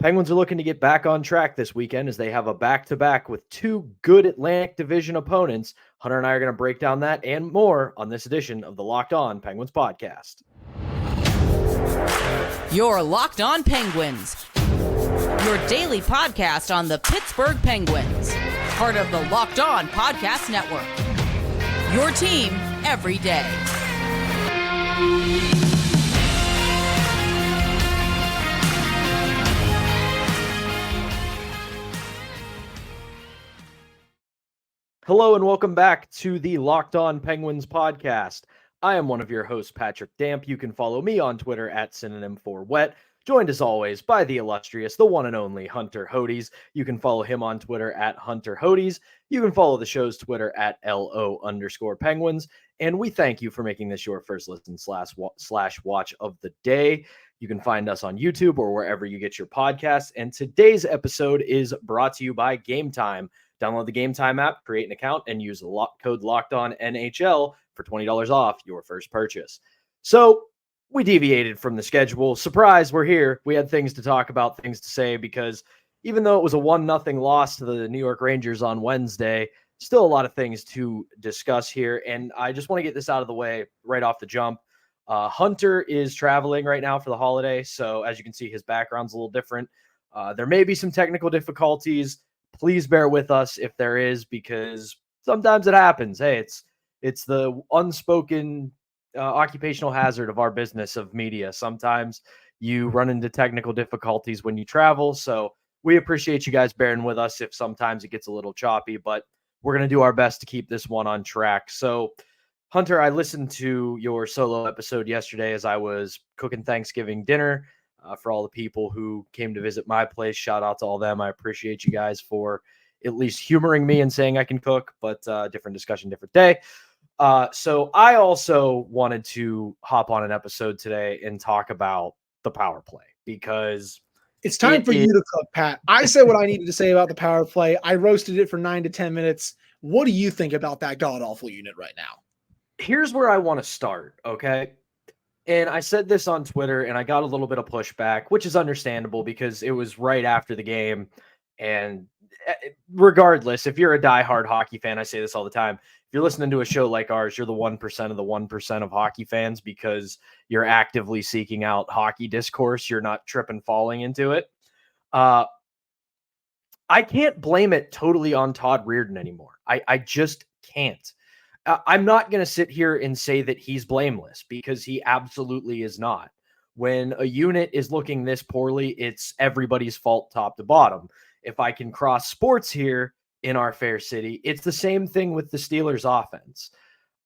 Penguins are looking to get back on track this weekend as they have a back-to-back with two good Atlantic Division opponents. Hunter and I are going to break down that and more on this edition of the Locked On Penguins podcast. You're Locked On Penguins, your daily podcast on the Pittsburgh Penguins, part of the Locked On Podcast Network, your team every day. Hello and welcome back to the Locked On Penguins podcast. I am one of your hosts, Patrick Damp. You can follow me on Twitter at synonym4wet, joined as always by the illustrious, the one and only Hunter Hodes. You can follow him on Twitter at Hunter Hodes. You can follow the show's Twitter at LO_Penguins. And we thank you for making this your first listen slash watch of the day. You can find us on YouTube or wherever you get your podcasts. And today's episode is brought to you by Game Time. Download the Game Time app, create an account, and use the code LOCKEDONNHL for $20 off your first purchase. So we deviated from the schedule. Surprise, we're here. We had things to talk about, things to say, because even though it was a 1-0 loss to the New York Rangers on Wednesday, still a lot of things to discuss here. And I just want to get this out of the way right off the jump. Hunter is traveling right now for the holiday. So as you can see, his background's a little different. There may be some technical difficulties. Please bear with us if there is, because sometimes it happens. Hey, it's the unspoken occupational hazard of our business of media. Sometimes you run into technical difficulties when you travel. So we appreciate you guys bearing with us if sometimes it gets a little choppy, but we're going to do our best to keep this one on track. So Hunter, I listened to your solo episode yesterday as I was cooking Thanksgiving dinner. For all the people who came to visit my place, shout out to all them. I appreciate you guys for at least humoring me and saying I can cook, but different discussion, different day. So I also wanted to hop on an episode today and talk about the power play, because it's time for you to cook, Pat. I said what I needed to say about the power play. I roasted it for 9 to 10 minutes. What do you think about that god-awful unit right now? Here's where I want to start, okay? And I said this on Twitter, and I got a little bit of pushback, which is understandable because it was right after the game. And regardless, if you're a diehard hockey fan, I say this all the time, if you're listening to a show like ours, you're the 1% of the 1% of hockey fans because you're actively seeking out hockey discourse. You're not tripping, falling into it. I can't blame it totally on Todd Reirden anymore. I just can't. I'm not going to sit here and say that he's blameless, because he absolutely is not. When a unit is looking this poorly, it's everybody's fault top to bottom. If I can cross sports here in our fair city, it's the same thing with the Steelers offense.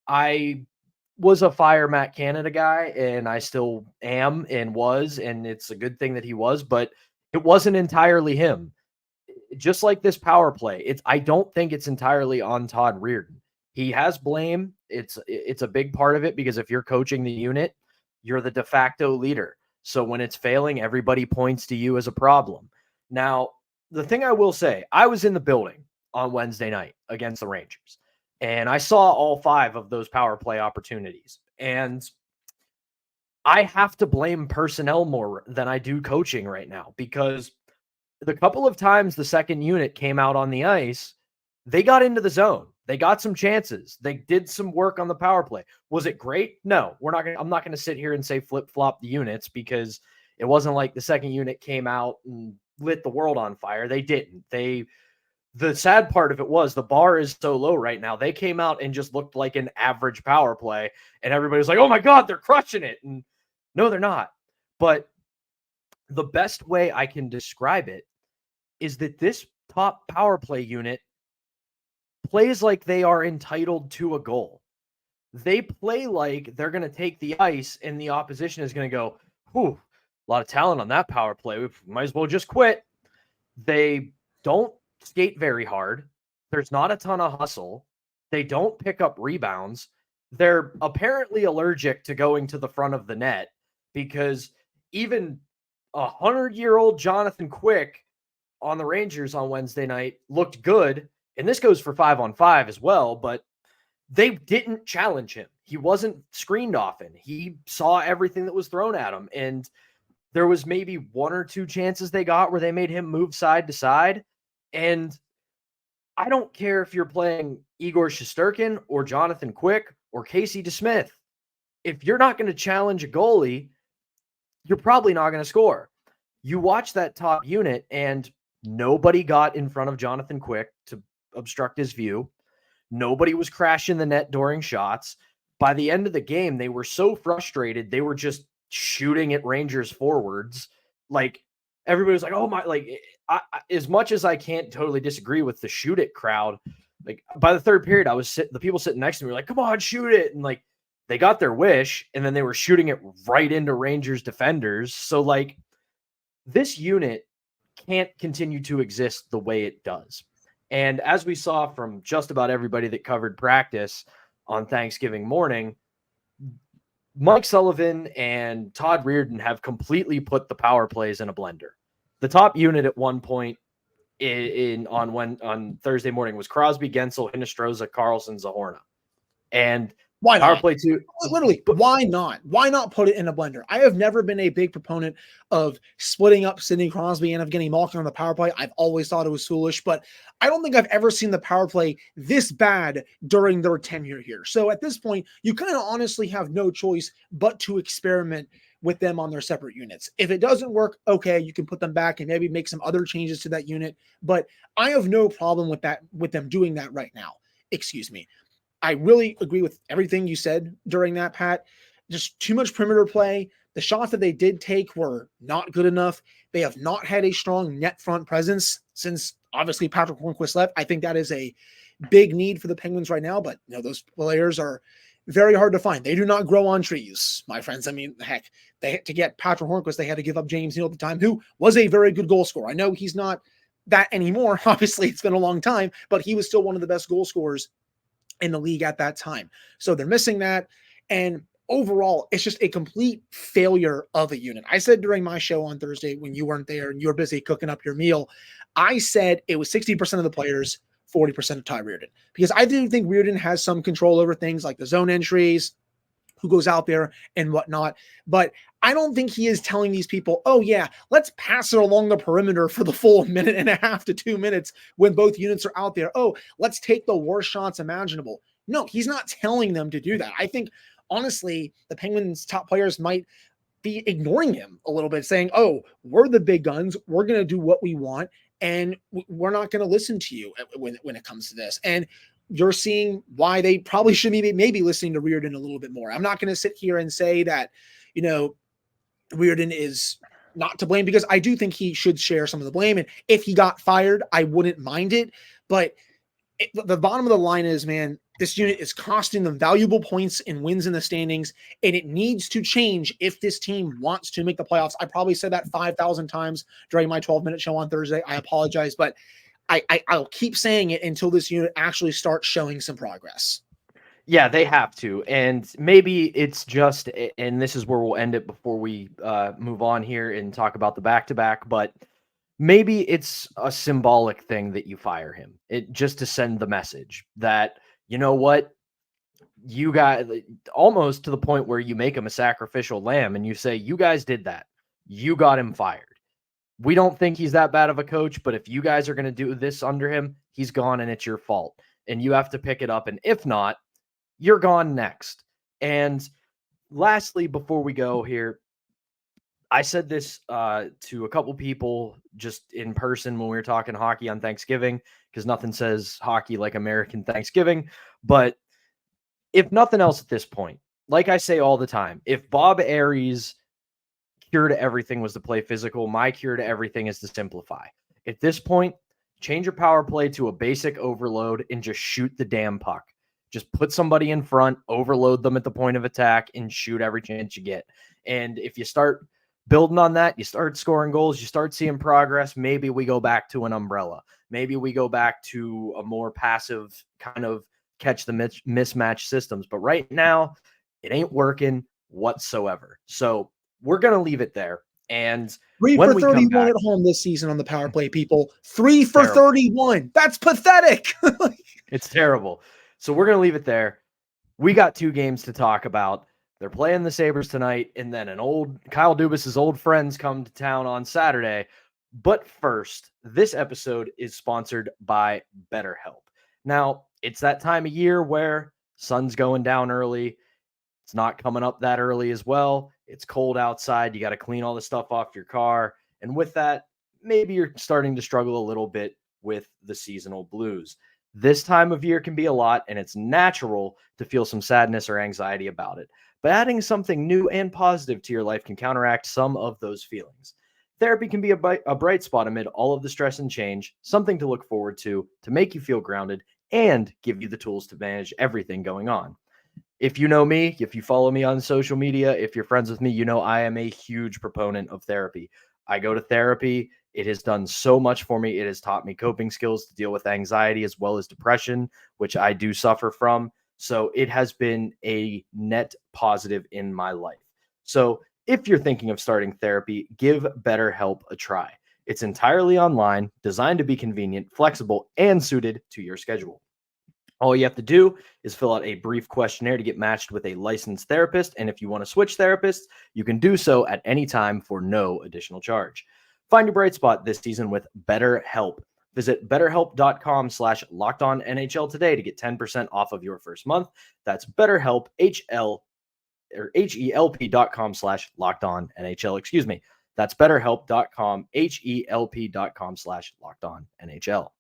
I was a Fire Matt Canada guy, and I still am and was, and it's a good thing that he was, but it wasn't entirely him. Just like this power play, I don't think it's entirely on Todd Reirden. He has blame. It's a big part of it, because if you're coaching the unit, you're the de facto leader. So when it's failing, everybody points to you as a problem. Now, the thing I will say, I was in the building on Wednesday night against the Rangers, and I saw all 5 of those power play opportunities. And I have to blame personnel more than I do coaching right now, because the couple of times the second unit came out on the ice, they got into the zone. They got some chances. They did some work on the power play. Was it great? No, I'm not going to sit here and say flip-flop the units, because it wasn't like the second unit came out and lit the world on fire. They didn't. The sad part of it was the bar is so low right now. They came out and just looked like an average power play, and everybody was like, oh my God, they're crushing it. And no, they're not. But the best way I can describe it is that this top power play unit plays like they are entitled to a goal. They play like they're going to take the ice and the opposition is going to go, whew, a lot of talent on that power play. We might as well just quit. They don't skate very hard. There's not a ton of hustle. They don't pick up rebounds. They're apparently allergic to going to the front of the net, because even 100-year-old Jonathan Quick on the Rangers on Wednesday night looked good. And this goes for 5-on-5 as well, but they didn't challenge him. He wasn't screened often. He saw everything that was thrown at him. And there was maybe 1 or 2 chances they got where they made him move side to side. And I don't care if you're playing Igor Shesterkin or Jonathan Quick or Casey DeSmith. If you're not going to challenge a goalie, you're probably not going to score. You watch that top unit, and nobody got in front of Jonathan Quick to obstruct his view. Nobody was crashing the net during shots. By the end of the game, they were so frustrated, they were just shooting at Rangers forwards. Like, everybody was like, oh my, like, as much as I can't totally disagree with the shoot it crowd, like, by the third period, the people sitting next to me were like, come on, shoot it. And like, they got their wish, and then they were shooting it right into Rangers defenders. So like, this unit can't continue to exist the way it does. And as we saw from just about everybody that covered practice on Thanksgiving morning, Mike Sullivan and Todd Reirden have completely put the power plays in a blender. The top unit at one point on Thursday morning was Crosby, Gensel, Hinostroza, Karlsson, Zahorna. And why not? Power play too. Literally, why not? Why not put it in a blender? I have never been a big proponent of splitting up Sidney Crosby and of getting Malkin on the power play. I've always thought it was foolish, but I don't think I've ever seen the power play this bad during their tenure here. So at this point, you kind of honestly have no choice but to experiment with them on their separate units. If it doesn't work, okay, you can put them back and maybe make some other changes to that unit. But I have no problem with that, with them doing that right now. Excuse me. I really agree with everything you said during that, Pat. Just too much perimeter play. The shots that they did take were not good enough. They have not had a strong net front presence since obviously Patrick Hornquist left. I think that is a big need for the Penguins right now, but you know, those players are very hard to find. They do not grow on trees, my friends. I mean, heck, to get Patrick Hornquist, they had to give up James Neal at the time, who was a very good goal scorer. I know he's not that anymore. Obviously, it's been a long time, but he was still one of the best goal scorers in the league at that time. So they're missing that. And overall, it's just a complete failure of a unit. I said during my show on Thursday when you weren't there and you were busy cooking up your meal, I said it was 60% of the players, 40% of Ty Reirden. Because I do think Reirden has some control over things like the zone entries, who goes out there and whatnot. But I don't think he is telling these people, oh yeah, let's pass it along the perimeter for the full 1.5 to 2 minutes when both units are out there. Oh, let's take the worst shots imaginable. No, he's not telling them to do that. I think, honestly, the Penguins' top players might be ignoring him a little bit, saying, oh, we're the big guns. We're going to do what we want, and we're not going to listen to you when it comes to this. And you're seeing why they probably should be maybe listening to Reirden a little bit more. I'm not going to sit here and say that, you know, Reirden is not to blame, because I do think he should share some of the blame. And if he got fired, I wouldn't mind it. But the bottom of the line is, man, this unit is costing them valuable points and wins in the standings, and it needs to change if this team wants to make the playoffs. I probably said that 5,000 times during my 12-minute show on Thursday. I apologize, but I'll keep saying it until this unit actually starts showing some progress. Yeah, they have to. And maybe it's just, and this is where we'll end it before we move on here and talk about the back-to-back, but maybe it's a symbolic thing that you fire him. It just to send the message that, you know what, you guys, almost to the point where you make him a sacrificial lamb and you say, you guys did that. You got him fired. We don't think he's that bad of a coach, but if you guys are going to do this under him, he's gone and it's your fault. And you have to pick it up. And if not, you're gone next. And lastly, before we go here, I said this to a couple people just in person when we were talking hockey on Thanksgiving, because nothing says hockey like American Thanksgiving. But if nothing else at this point, like I say all the time, if Bob Aries' cure to everything was to play physical, my cure to everything is to simplify. At this point, change your power play to a basic overload and just shoot the damn puck. Just put somebody in front, overload them at the point of attack, and shoot every chance you get. And if you start building on that, you start scoring goals, you start seeing progress, maybe we go back to an umbrella. Maybe we go back to a more passive kind of catch the mismatch systems. But right now, it ain't working whatsoever. So we're going to leave it there. And 3 for 31 at home this season on the power play, people. 3 for 31. That's pathetic. It's terrible. So we're going to leave it there. We got 2 games to talk about. They're playing the Sabres tonight, and then Kyle Dubas's old friends come to town on Saturday. But first, this episode is sponsored by BetterHelp. Now, it's that time of year where sun's going down early. It's not coming up that early as well. It's cold outside. You got to clean all the stuff off your car. And with that, maybe you're starting to struggle a little bit with the seasonal blues. This time of year can be a lot, and it's natural to feel some sadness or anxiety about it. But adding something new and positive to your life can counteract some of those feelings. Therapy can be a bright spot amid all of the stress and change, something to look forward to make you feel grounded and give you the tools to manage everything going on. If you know me, if you follow me on social media, if you're friends with me, you know I am a huge proponent of therapy. I go to therapy. It has done so much for me. It has taught me coping skills to deal with anxiety as well as depression, which I do suffer from. So it has been a net positive in my life. So if you're thinking of starting therapy, give BetterHelp a try. It's entirely online, designed to be convenient, flexible, and suited to your schedule. All you have to do is fill out a brief questionnaire to get matched with a licensed therapist. And if you want to switch therapists, you can do so at any time for no additional charge. Find your bright spot this season with BetterHelp. Visit BetterHelp.com/LockedOnNHL today to get 10% off of your first month. That's BetterHelp, HELP.com/LockedOnNHL. Excuse me. That's BetterHelp.com, HELP.com/LockedOnNHL.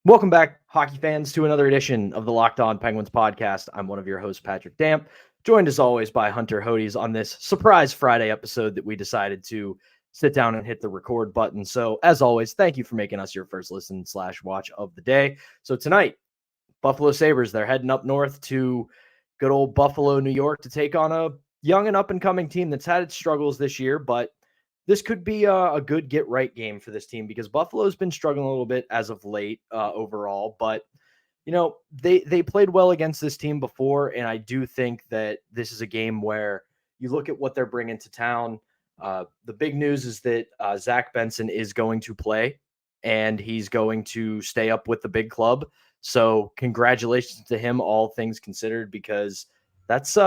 Welcome back, hockey fans, to another edition of the Locked On Penguins podcast. I'm one of your hosts, Patrick Damp, joined as always by Hunter Hodes on this surprise Friday episode that we decided to sit down and hit the record button. So as always, thank you for making us your first listen/watch of the day. So tonight, Buffalo Sabres, they're heading up north to good old Buffalo, New York to take on a young and up and coming team that's had its struggles this year, but this could be a good get-right game for this team because Buffalo's been struggling a little bit as of late overall. But, you know, they played well against this team before, and I do think that this is a game where you look at what they're bringing to town. The big news is that Zach Benson is going to play, and he's going to stay up with the big club. So congratulations to him, all things considered, because that's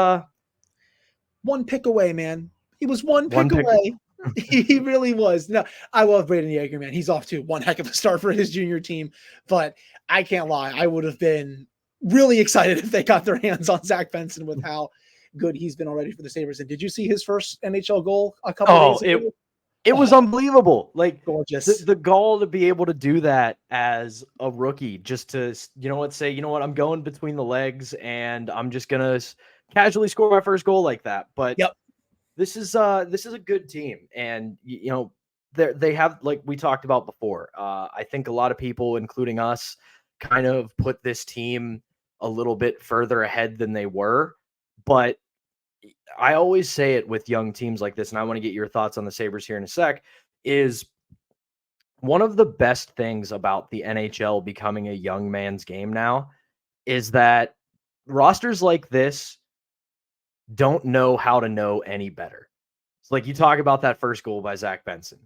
one pick away, man. He was one pick away. He really was. No, I love Braden Yeager, man. He's off to one heck of a start for his junior team, but I can't lie. I would have been really excited if they got their hands on Zach Benson with how good he's been already for the Sabres. And did you see his first NHL goal a couple days ago? It was unbelievable. Like, gorgeous. The goal to be able to do that as a rookie, just to, say, I'm going between the legs and I'm just going to casually score my first goal like that. But yep. This is a good team, and they have, like we talked about before. I think a lot of people, including us, kind of put this team a little bit further ahead than they were. But I always say it with young teams like this, and I want to get your thoughts on the Sabres here in a sec. Is one of the best things about the NHL becoming a young man's game now is that rosters like this don't know how to know any better. It's like you talk about that first goal by Zach Benson.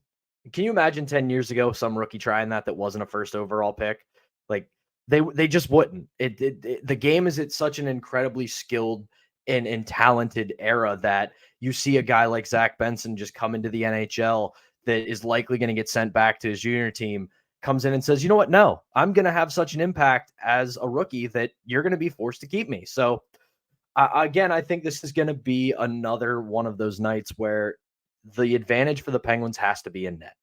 Can you imagine 10 years ago some rookie trying that wasn't a first overall pick? Like they just wouldn't. The game is at such an incredibly skilled and talented era that you see a guy like Zach Benson just come into the NHL that is likely going to get sent back to his junior team, comes in and says, you know what? No, I'm going to have such an impact as a rookie that you're going to be forced to keep me. So again, I think this is going to be another one of those nights where the advantage for the Penguins has to be in net.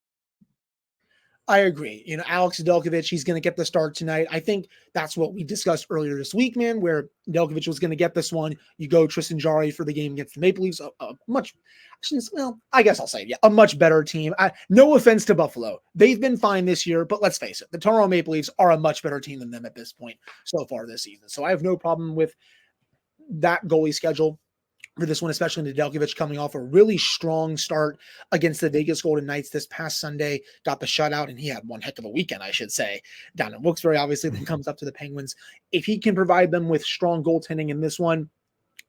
I agree. Alex Nedeljkovic, he's going to get the start tonight. I think that's what we discussed earlier this week, man, where Nedeljkovic was going to get this one. You go Tristan Jarry for the game against the Maple Leafs, a much better team. No offense to Buffalo. They've been fine this year, but let's face it, the Toronto Maple Leafs are a much better team than them at this point so far this season. So I have no problem with that goalie schedule for this one, especially Nedeljkovic coming off a really strong start against the Vegas Golden Knights this past Sunday, got the shutout, and he had one heck of a weekend, I should say, down in Wilkes-Barre, obviously, then comes up to the Penguins. If he can provide them with strong goaltending in this one,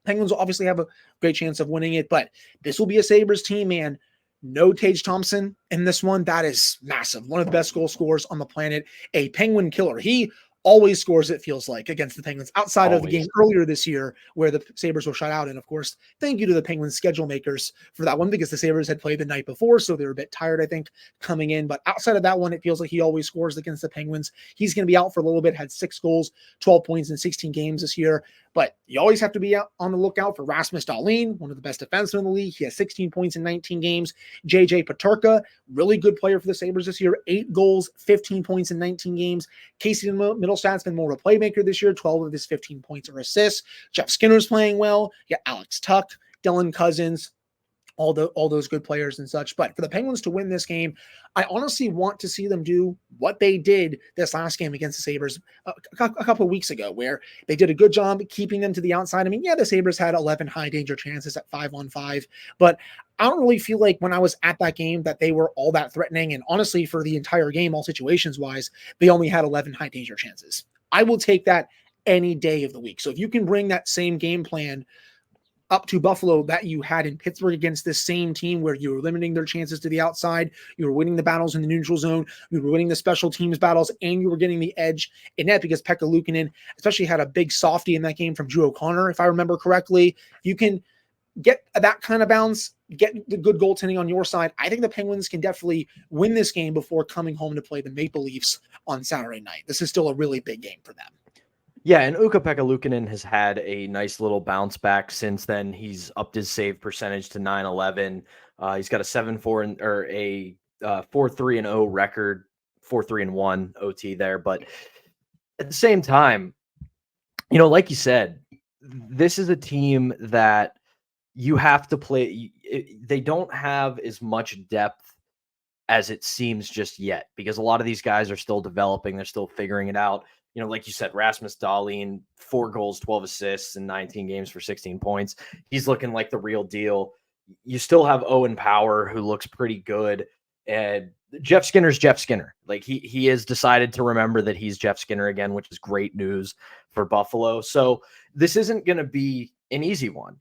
Penguins will obviously have a great chance of winning it, but this will be a Sabres team, man. No Tage Thompson in this one. That is massive. One of the best goal scorers on the planet, a Penguin killer. He always scores, it feels like, against the Penguins, outside of the Always. game earlier this year where the Sabres were shut out. And of course, thank you to the Penguins schedule makers for that one, because the Sabres had played the night before, so they were a bit tired, I think, coming in. But outside of that one, it feels like he always scores against the Penguins. He's going to be out for a little bit, had 6 goals, 12 points in 16 games this year. But you always have to be out on the lookout for Rasmus Dahlin, one of the best defensemen in the league. He has 16 points in 19 games. JJ Peterka, really good player for the Sabres this year, 8 goals, 15 points in 19 games. Casey Middlestad's been more of a playmaker this year. 12 of his 15 points are assists. Jeff Skinner's playing well. You got Alex Tuck, Dylan Cousins, all those good players and such. But for the Penguins to win this game, I honestly want to see them do what they did this last game against the Sabres a couple of weeks ago, where they did a good job keeping them to the outside. I mean, yeah, the Sabres had 11 high danger chances at 5-on-5, but I don't really feel like when I was at that game that they were all that threatening. And honestly, for the entire game, all situations wise, they only had 11 high danger chances. I will take that any day of the week. So if you can bring that same game plan up to Buffalo that you had in Pittsburgh against this same team, where you were limiting their chances to the outside, you were winning the battles in the neutral zone, you were winning the special teams battles, and you were getting the edge in net, because Pekka Luukkonen especially had a big softie in that game from Drew O'Connor, if I remember correctly. You can get that kind of bounce, get the good goaltending on your side. I think the Penguins can definitely win this game before coming home to play the Maple Leafs on Saturday night. This is still a really big game for them. Yeah, and Ukko-Pekka Luukkonen has had a nice little bounce back since then. He's upped his save percentage to 911. He's got a 7-4 or a 4-3-0 record, 4-3-1 OT there. But at the same time, like you said, this is a team that you have to play. They don't have as much depth as it seems just yet, because a lot of these guys are still developing. They're still figuring it out. Like you said, Rasmus Dahlin, 4 goals, 12 assists in 19 games for 16 points. He's looking like the real deal. You still have Owen Power, who looks pretty good. And Jeff Skinner's Jeff Skinner. Like he has decided to remember that he's Jeff Skinner again, which is great news for Buffalo. So this isn't going to be an easy one.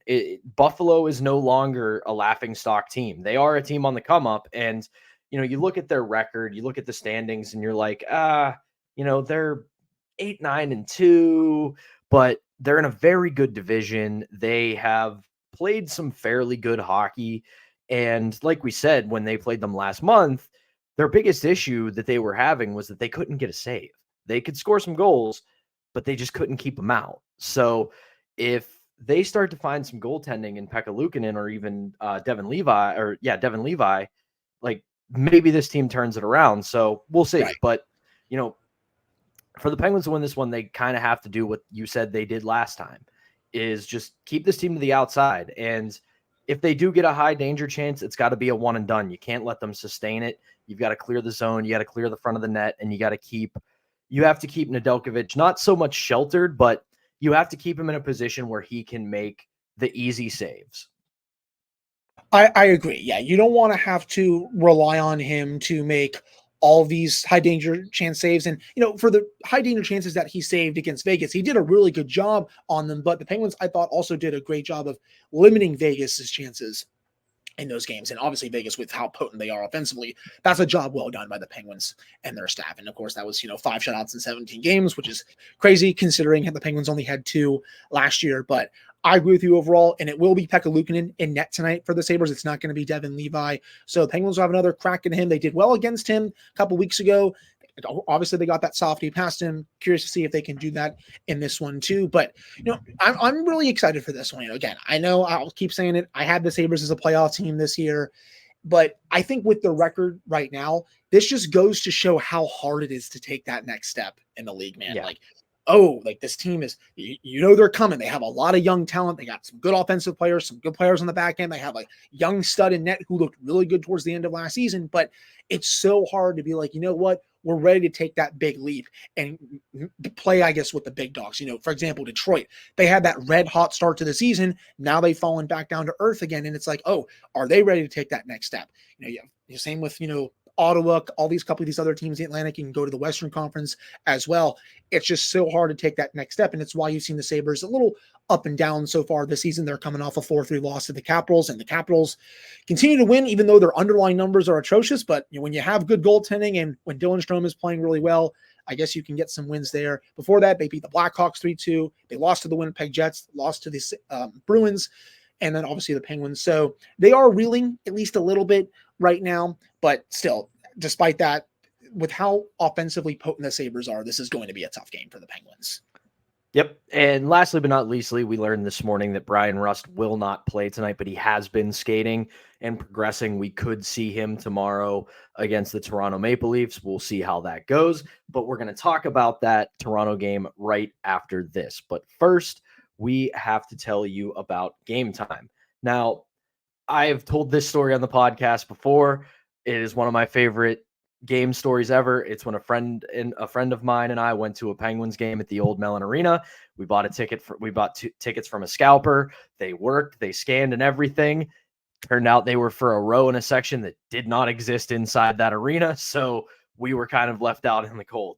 Buffalo is no longer a laughingstock team. They are a team on the come up. And, you look at their record, you look at the standings, and you're like, they're 8-9-2, but they're in a very good division. They have played some fairly good hockey. And like we said, when they played them last month, their biggest issue that they were having was that they couldn't get a save. They could score some goals, but they just couldn't keep them out. So if they start to find some goaltending in Pekka Luukkonen or even Devin Levi, like maybe this team turns it around. So we'll see. Right. But, for the Penguins to win this one, they kind of have to do what you said they did last time, is just keep this team to the outside. And if they do get a high danger chance, it's got to be a one and done. You can't let them sustain it. You've got to clear the zone. You got to clear the front of the net, and you have to keep Nedeljkovic not so much sheltered, but you have to keep him in a position where he can make the easy saves. I agree. Yeah, you don't want to have to rely on him to make all these high danger chance saves. And, for the high danger chances that he saved against Vegas, he did a really good job on them. But the Penguins, I thought, also did a great job of limiting Vegas's chances in those games. And obviously Vegas, with how potent they are offensively, that's a job well done by the Penguins and their staff. And of course that was, 5 shutouts in 17 games, which is crazy considering the Penguins only had 2 last year. But I agree with you overall, and it will be Pekka Luukkonen in net tonight for the Sabres. It's not going to be Devin Levi. So the Penguins will have another crack at him. They did well against him a couple weeks ago. Obviously, they got that softie past him. Curious to see if they can do that in this one too. But, I'm really excited for this one. Again, I know I'll keep saying it. I had the Sabres as a playoff team this year. But I think with the record right now, this just goes to show how hard it is to take that next step in the league, man. Yeah. This team is, they're coming. They have a lot of young talent. They got some good offensive players, some good players on the back end. They have a young stud in net who looked really good towards the end of last season. But it's so hard to be like, what? We're ready to take that big leap and play, I guess, with the big dogs. For example, Detroit, they had that red hot start to the season. Now they've fallen back down to earth again. And it's like, are they ready to take that next step? Same with, Ottawa, all these couple of these other teams in the Atlantic. You can go to the Western Conference as well. It's just so hard to take that next step. And it's why you've seen the Sabres a little up and down so far this season. They're coming off a 4-3 loss to the Capitals, and the Capitals continue to win, even though their underlying numbers are atrocious. But when you have good goaltending and when Dylan Strome is playing really well, I guess you can get some wins there. Before that, they beat the Blackhawks 3-2. They lost to the Winnipeg Jets, lost to the Bruins, and then obviously the Penguins. So they are reeling at least a little bit right now, but still, despite that, with how offensively potent the Sabres are, this is going to be a tough game for the Penguins. Yep. And lastly, but not leastly, we learned this morning that Brian Rust will not play tonight, but he has been skating and progressing. We could see him tomorrow against the Toronto Maple Leafs. We'll see how that goes, but we're going to talk about that Toronto game right after this. But first, we have to tell you about Game Time. Now, I have told this story on the podcast before. It is one of my favorite game stories ever. It's when a friend of mine and I went to a Penguins game at the old Mellon Arena. We bought two tickets from a scalper. They worked, they scanned and everything. Turned out they were for a row in a section that did not exist inside that arena. So we were kind of left out in the cold.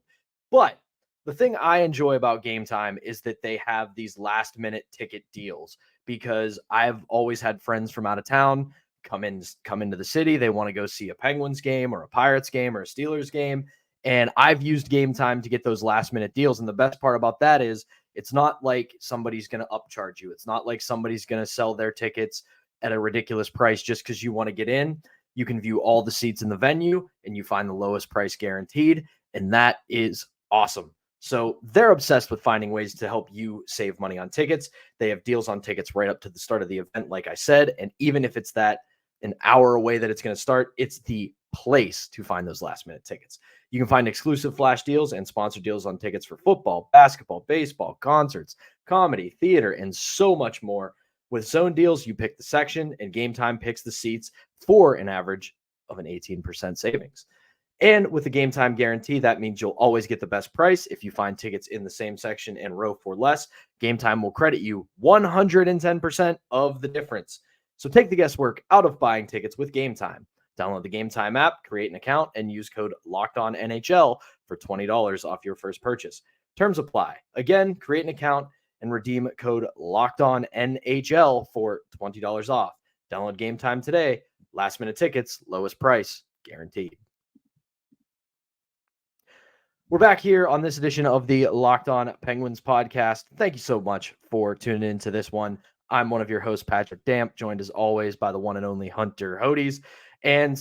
But the thing I enjoy about Game Time is that they have these last minute ticket deals, because I've always had friends from out of town come into the city. They want to go see a Penguins game or a Pirates game or a Steelers game. And I've used Game Time to get those last minute deals. And the best part about that is it's not like somebody's going to upcharge you. It's not like somebody's going to sell their tickets at a ridiculous price just because you want to get in. You can view all the seats in the venue and you find the lowest price guaranteed. And that is awesome. So they're obsessed with finding ways to help you save money on tickets. They have deals on tickets right up to the start of the event, like I said. And even if it's that an hour away that it's going to start, it's the place to find those last minute tickets. You can find exclusive flash deals and sponsor deals on tickets for football, basketball, baseball, concerts, comedy, theater, and so much more. With zone deals, you pick the section and Game Time picks the seats for an average of an 18% savings. And with the Game Time guarantee, that means you'll always get the best price. If you find tickets in the same section and row for less, Game Time will credit you 110% of the difference. So take the guesswork out of buying tickets with Game Time. Download the Game Time app, create an account, and use code LOCKEDONNHL for $20 off your first purchase. Terms apply. Again, create an account and redeem code LOCKEDONNHL for $20 off. Download Game Time today. Last minute tickets, lowest price, guaranteed. We're back here on this edition of the Locked On Penguins podcast. Thank you so much for tuning into this one. I'm one of your hosts, Patrick Damp, joined as always by the one and only Hunter Hodes. And,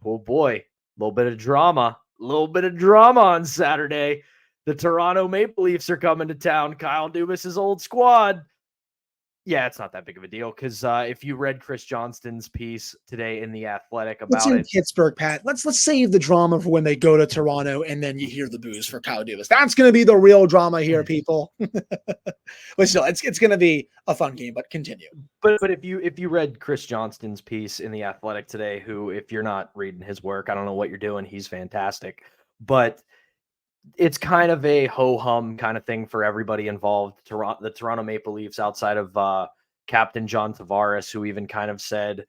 oh boy, a little bit of drama on Saturday. The Toronto Maple Leafs are coming to town. Kyle Dubas's old squad. Yeah, it's not that big of a deal, because if you read Chris Johnston's piece today in The Athletic about it. Pittsburgh, Pat. Let's save the drama for when they go to Toronto and then you hear the booze for Kyle Dubas. That's going to be the real drama here, people. But still, it's going to be a fun game, but continue. But if you read Chris Johnston's piece in The Athletic today, who, if you're not reading his work, I don't know what you're doing. He's fantastic. But it's kind of a ho-hum kind of thing for everybody involved. The Toronto Maple Leafs, outside of Captain John Tavares, who even kind of said,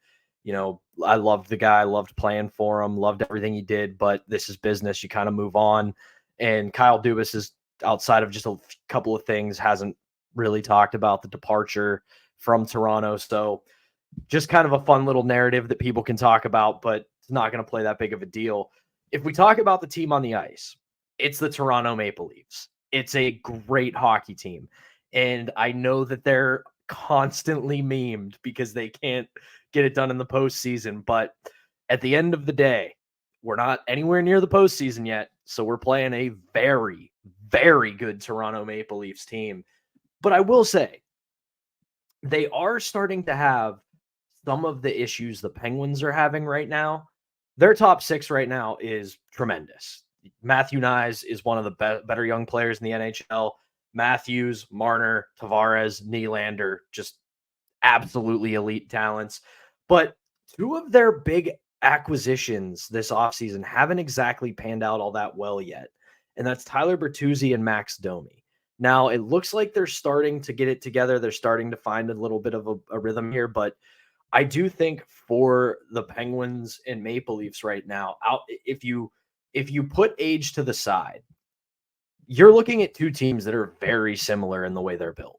I loved the guy, loved playing for him, loved everything he did, but this is business. You kind of move on. And Kyle Dubas is, outside of just a couple of things, hasn't really talked about the departure from Toronto. So just kind of a fun little narrative that people can talk about, but it's not going to play that big of a deal. If we talk about the team on the ice, it's the Toronto Maple Leafs. It's a great hockey team. And I know that they're constantly memed because they can't get it done in the postseason. But at the end of the day, we're not anywhere near the postseason yet. So we're playing a very, very good Toronto Maple Leafs team. But I will say, they are starting to have some of the issues the Penguins are having right now. Their top six right now is tremendous. Matthew Nyes is one of the better young players in the NHL. Matthews, Marner, Tavares, Nylander, just absolutely elite talents. But two of their big acquisitions this offseason haven't exactly panned out all that well yet. And that's Tyler Bertuzzi and Max Domi. Now, it looks like they're starting to get it together. They're starting to find a little bit of a rhythm here. But I do think for the Penguins and Maple Leafs right now, if you put age to the side, you're looking at two teams that are very similar in the way they're built.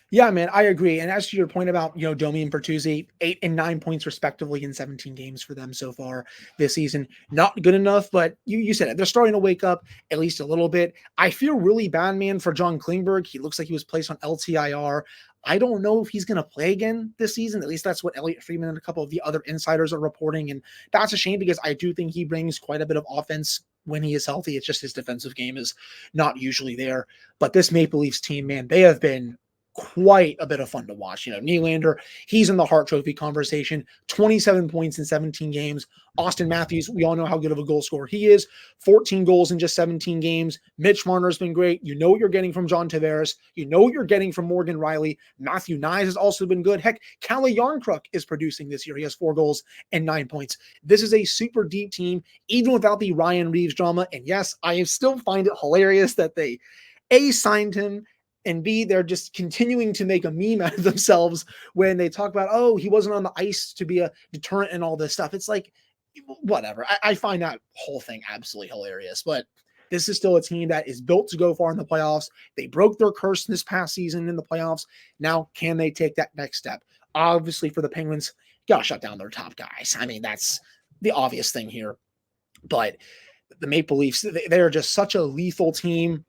Yeah, man, I agree. And as to your point about, Domi and Bertuzzi, 8 and 9 points respectively in 17 games for them so far this season. Not good enough, but you said it. They're starting to wake up at least a little bit. I feel really bad, man, for John Klingberg. He looks like he was placed on LTIR. I don't know if he's going to play again this season. At least that's what Elliot Friedman and a couple of the other insiders are reporting. And that's a shame because I do think he brings quite a bit of offense when he is healthy. It's just his defensive game is not usually there. But this Maple Leafs team, man, they have been quite a bit of fun to watch. Nylander, he's in the Hart Trophy conversation, 27 points in 17 games. Austin Matthews, we all know how good of a goal scorer he is, 14 goals in just 17 games. Mitch Marner's been great. You know what you're getting from John Tavares. You know what you're getting from Morgan Riley. Matthew Nyes has also been good. Heck, Kalle Yarncrook is producing this year. He has 4 goals and 9 points. This is a super deep team, even without the Ryan Reeves drama. And yes, I still find it hilarious that they signed him, and B, they're just continuing to make a meme out of themselves when they talk about, oh, he wasn't on the ice to be a deterrent and all this stuff. It's like, whatever. I find that whole thing absolutely hilarious. But this is still a team that is built to go far in the playoffs. They broke their curse this past season in the playoffs. Now, can they take that next step? Obviously, for the Penguins, got to shut down their top guys. I mean, that's the obvious thing here. But the Maple Leafs, they're just such a lethal team.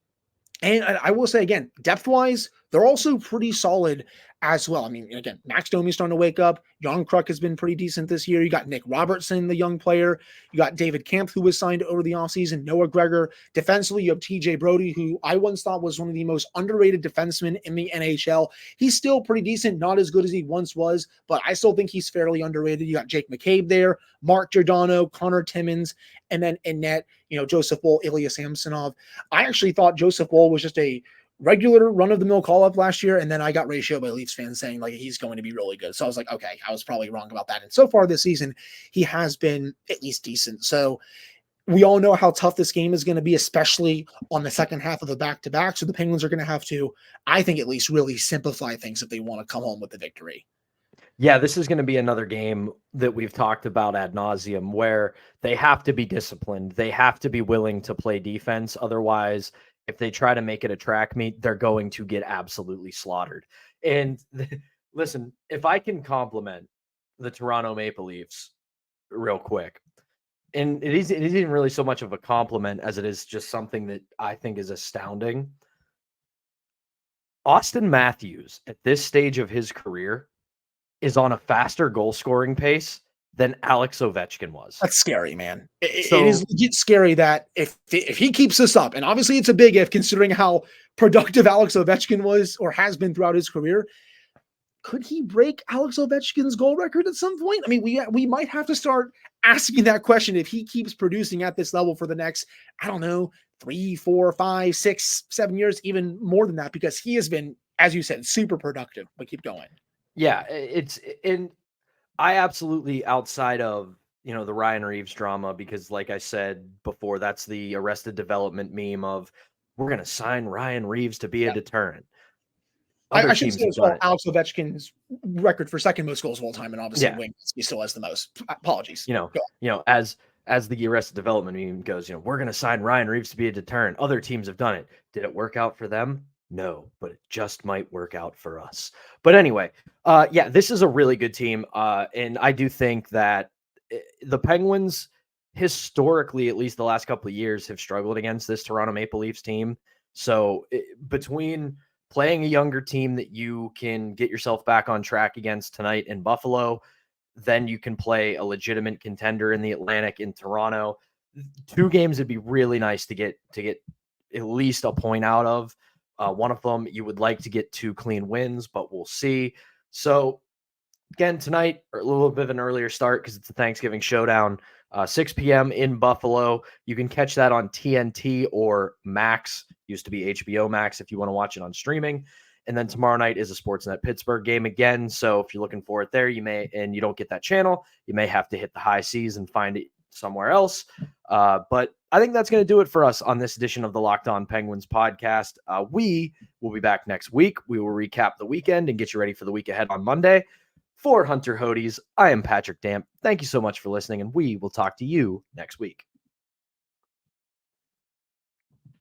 And I will say again, depth-wise, they're also pretty solid as well. I mean, again, Max Domi's starting to wake up. Jan Kruk has been pretty decent this year. You got Nick Robertson, the young player. You got David Kampf, who was signed over the offseason. Noah Gregor. Defensively, you have TJ Brody, who I once thought was one of the most underrated defensemen in the NHL. He's still pretty decent, not as good as he once was, but I still think he's fairly underrated. You got Jake McCabe there, Mark Giordano, Connor Timmins, and then in net, Joseph Woll, Ilya Samsonov. I actually thought Joseph Woll was just a regular run-of-the-mill call-up last year, and then I got ratioed by Leafs fans saying like he's going to be really good. So I was like, okay, I was probably wrong about that. And so far this season, he has been at least decent. So we all know how tough this game is going to be, especially on the second half of the back-to-back. So the Penguins are going to have to, I think, at least really simplify things if they want to come home with the victory. Yeah, this is going to be another game that we've talked about ad nauseum where they have to be disciplined. They have to be willing to play defense. Otherwise, if they try to make it a track meet, they're going to get absolutely slaughtered. And listen, if I can compliment the Toronto Maple Leafs real quick, and it isn't really so much of a compliment as it is just something that I think is astounding. Austin Matthews, at this stage of his career, is on a faster goal scoring pace than Alex Ovechkin was. That's scary, man. It is legit scary that if he keeps this up, and obviously it's a big if considering how productive Alex Ovechkin was or has been throughout his career, could he break Alex Ovechkin's goal record at some point? I mean, we might have to start asking that question if he keeps producing at this level for the next, I don't know, 3, 4, 5, 6, 7 years, even more than that, because he has been, as you said, super productive. But keep going. Yeah, I absolutely, outside of, the Ryan Reeves drama, because like I said before, that's the Arrested Development meme of we're going to sign Ryan Reeves to be a deterrent. I should say as well, Alex Ovechkin's record for second most goals of all time, and obviously he still has the most. Apologies. As the Arrested Development meme goes, we're going to sign Ryan Reeves to be a deterrent. Other teams have done it. Did it work out for them? No, but it just might work out for us. But anyway, this is a really good team. And I do think that the Penguins, historically, at least the last couple of years, have struggled against this Toronto Maple Leafs team. So between playing a younger team that you can get yourself back on track against tonight in Buffalo, then you can play a legitimate contender in the Atlantic in Toronto. 2 games would be really nice to get at least a point out of. One of them you would like to get 2 clean wins, but we'll see. So again, tonight, a little bit of an earlier start because it's a Thanksgiving showdown, 6 p.m. in Buffalo. You can catch that on TNT or Max, used to be HBO Max if you want to watch it on streaming. And then tomorrow night is a Sportsnet Pittsburgh game again. So if you're looking for it there, and you don't get that channel, you may have to hit the high seas and find it somewhere else. But I think that's going to do it for us on this edition of the Locked On Penguins podcast. We will be back next week. We will recap the weekend and get you ready for the week ahead on Monday. For Hunter Hodes, I am Patrick Damp. Thank you so much for listening, and we will talk to you next week.